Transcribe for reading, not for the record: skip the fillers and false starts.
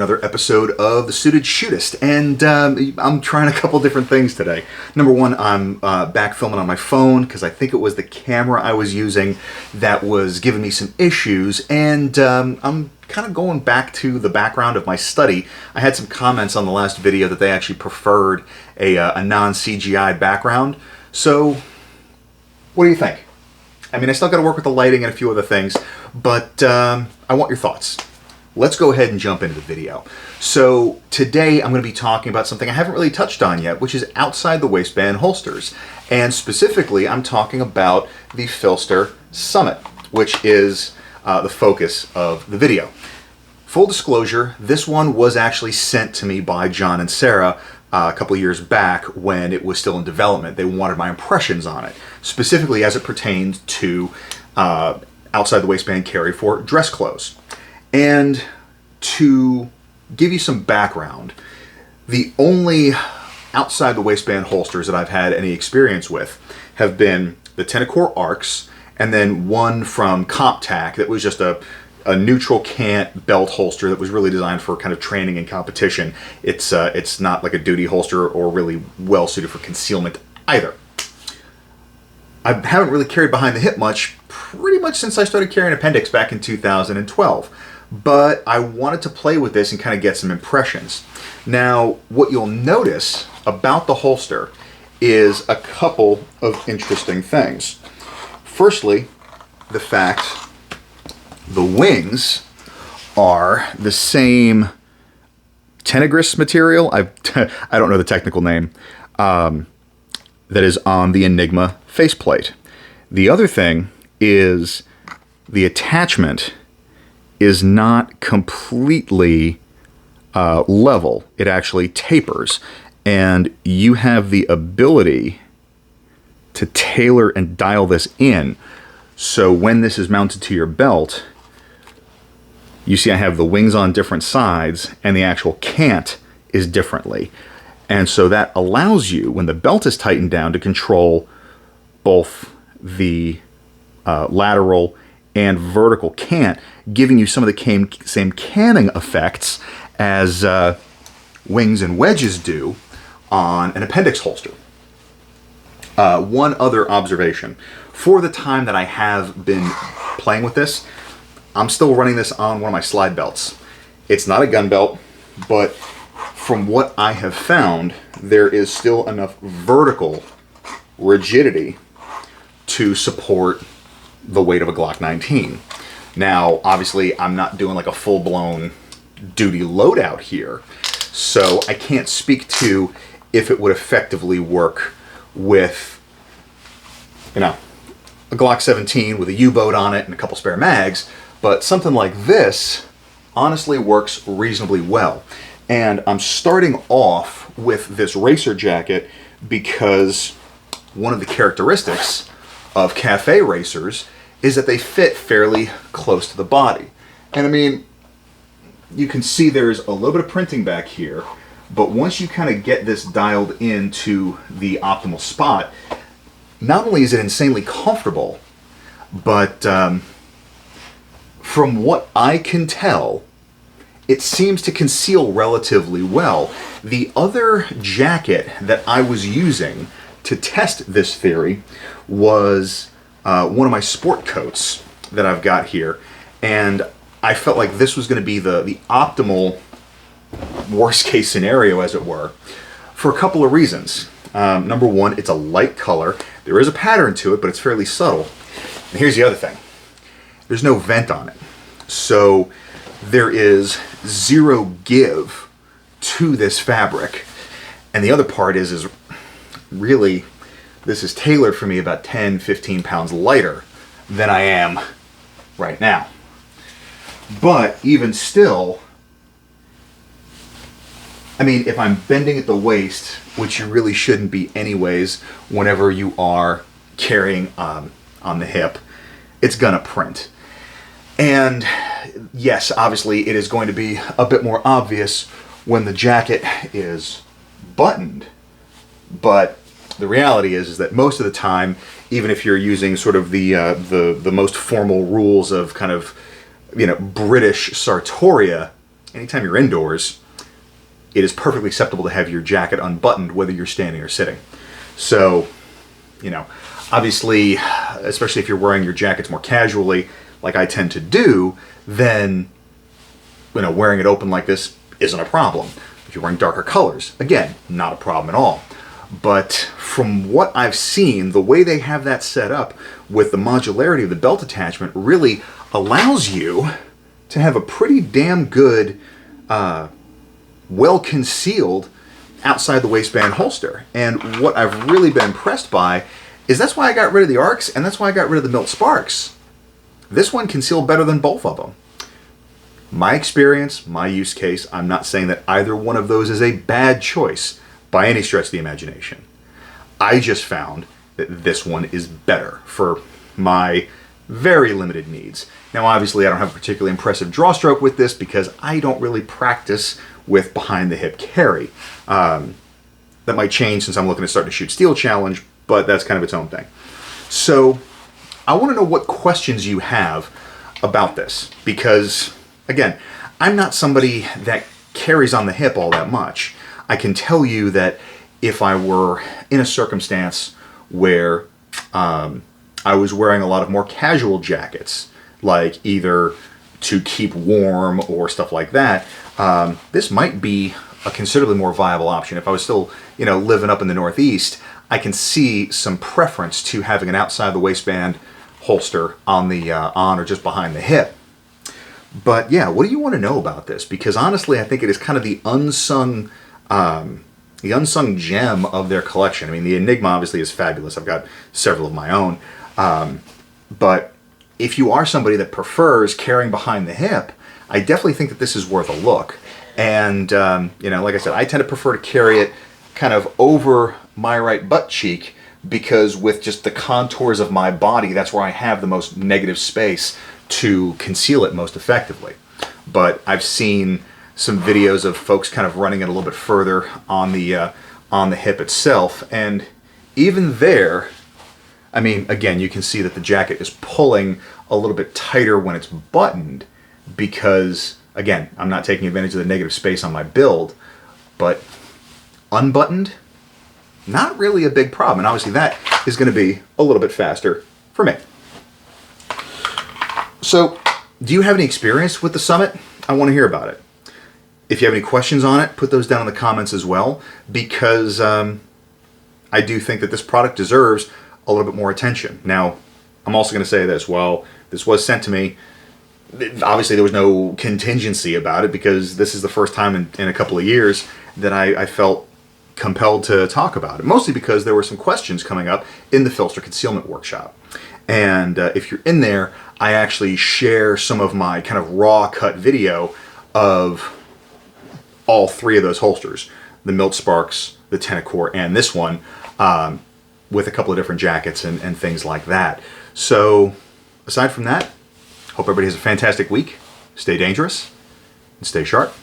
another episode of The Suited Shootist, and I'm trying a couple different things today. Number one, I'm back filming on my phone because I think it was the camera I was using that was giving me some issues, and I'm kind of going back to the background of my study. I had some comments on the last video that they actually preferred a non-CGI background, so what do you think? I mean, I still got to work with the lighting and a few other things, but I want your thoughts. Let's go ahead and jump into the video. So today I'm going to be talking about something I haven't really touched on yet, which is outside the waistband holsters. And specifically, I'm talking about the PHLster Summit, which is the focus of the video. Full disclosure, this one was actually sent to me by John and Sarah a couple of years back when it was still in development. They wanted my impressions on it, specifically as it pertained to outside the waistband carry for dress clothes. And to give you some background, the only outside the waistband holsters that I've had any experience with have been the Tenicor Arcs, and then one from CompTac that was just a neutral cant belt holster that was really designed for kind of training and competition. It's not like a duty holster or really well suited for concealment either. I haven't really carried behind the hip much, pretty much since I started carrying appendix back in 2012. But I wanted to play with this and kind of get some impressions. Now, what you'll notice about the holster is a couple of interesting things. Firstly, the fact the wings are the same Tegris material. I don't know the technical name. That is on the Enigma faceplate. The other thing is the attachment is not completely level. It actually tapers, and you have the ability to tailor and dial this in. So when this is mounted to your belt, you see I have the wings on different sides, and the actual cant is differently. And so that allows you, when the belt is tightened down, to control both the lateral and vertical cant, giving you some of the same canning effects as wings and wedges do on an appendix holster. One other observation. For the time that I have been playing with this, I'm still running this on one of my slide belts. It's not a gun belt, but from what I have found, there is still enough vertical rigidity to support the weight of a Glock 19. Now, obviously, I'm not doing like a full-blown duty loadout here, so I can't speak to if it would effectively work with, you know, a Glock 17 with a U-boat on it and a couple spare mags, but something like this honestly works reasonably well. And I'm starting off with this racer jacket because one of the characteristics of cafe racers is that they fit fairly close to the body. And I mean, you can see there's a little bit of printing back here, but once you kind of get this dialed into the optimal spot, not only is it insanely comfortable, but from what I can tell, it seems to conceal relatively well. The other jacket that I was using to test this theory was one of my sport coats that I've got here, and I felt like this was going to be the optimal worst case scenario, as it were, for a couple of reasons. Number one, it's a light color. There is a pattern to it, but it's fairly subtle. And here's the other thing. There's no vent on it. So there is zero give to this fabric. And the other part is really, this is tailored for me about 10, 15 pounds lighter than I am right now. But even still, I mean, if I'm bending at the waist, which you really shouldn't be anyways whenever you are carrying on the hip, it's gonna print. And yes, obviously it is going to be a bit more obvious when the jacket is buttoned, but the reality is that most of the time, even if you're using sort of the most formal rules of kind of, you know, British sartoria, anytime you're indoors, it is perfectly acceptable to have your jacket unbuttoned whether you're standing or sitting. So, you know, obviously, especially if you're wearing your jackets more casually, like I tend to do, then, you know, wearing it open like this isn't a problem. If you're wearing darker colors, again, not a problem at all. But from what I've seen, the way they have that set up with the modularity of the belt attachment really allows you to have a pretty damn good, well-concealed outside the waistband holster. And what I've really been impressed by is that's why I got rid of the Arcs, and that's why I got rid of the Milt Sparks. This one concealed better than both of them. My experience, my use case, I'm not saying that either one of those is a bad choice by any stretch of the imagination. I just found that this one is better for my very limited needs. Now obviously I don't have a particularly impressive draw stroke with this because I don't really practice with behind the hip carry. That might change since I'm looking to start a Shoot Steel challenge, but that's kind of its own thing. So I want to know what questions you have about this, because again, I'm not somebody that carries on the hip all that much. I can tell you that if I were in a circumstance where I was wearing a lot of more casual jackets, like either to keep warm or stuff like that, this might be a considerably more viable option. If I was still, you know, living up in the Northeast, I can see some preference to having an outside the waistband holster on the on or just behind the hip. But yeah, what do you want to know about this? Because honestly, I think it is kind of the unsung gem of their collection. I mean, the Enigma obviously is fabulous. I've got several of my own. But if you are somebody that prefers carrying behind the hip, I definitely think that this is worth a look. And, you know, like I said, I tend to prefer to carry it kind of over my right butt cheek because with just the contours of my body, that's where I have the most negative space to conceal it most effectively. But I've seen some videos of folks kind of running it a little bit further on the hip itself, and even there, I mean, again, you can see that the jacket is pulling a little bit tighter when it's buttoned because, again, I'm not taking advantage of the negative space on my build, but unbuttoned, not really a big problem. And obviously that is going to be a little bit faster for me. So, do you have any experience with the Summit? I want to hear about it. If you have any questions on it, put those down in the comments as well, because I do think that this product deserves a little bit more attention. Now, I'm also going to say this. Well, this was sent to me. Obviously, there was no contingency about it because this is the first time in a couple of years that I felt compelled to talk about it, mostly because there were some questions coming up in the PHLster Concealment Workshop. And if you're in there, I actually share some of my kind of raw cut video of all three of those holsters, the Milt Sparks, the Tenacore, and this one, with a couple of different jackets and things like that. So aside from that, hope everybody has a fantastic week. Stay dangerous and stay sharp.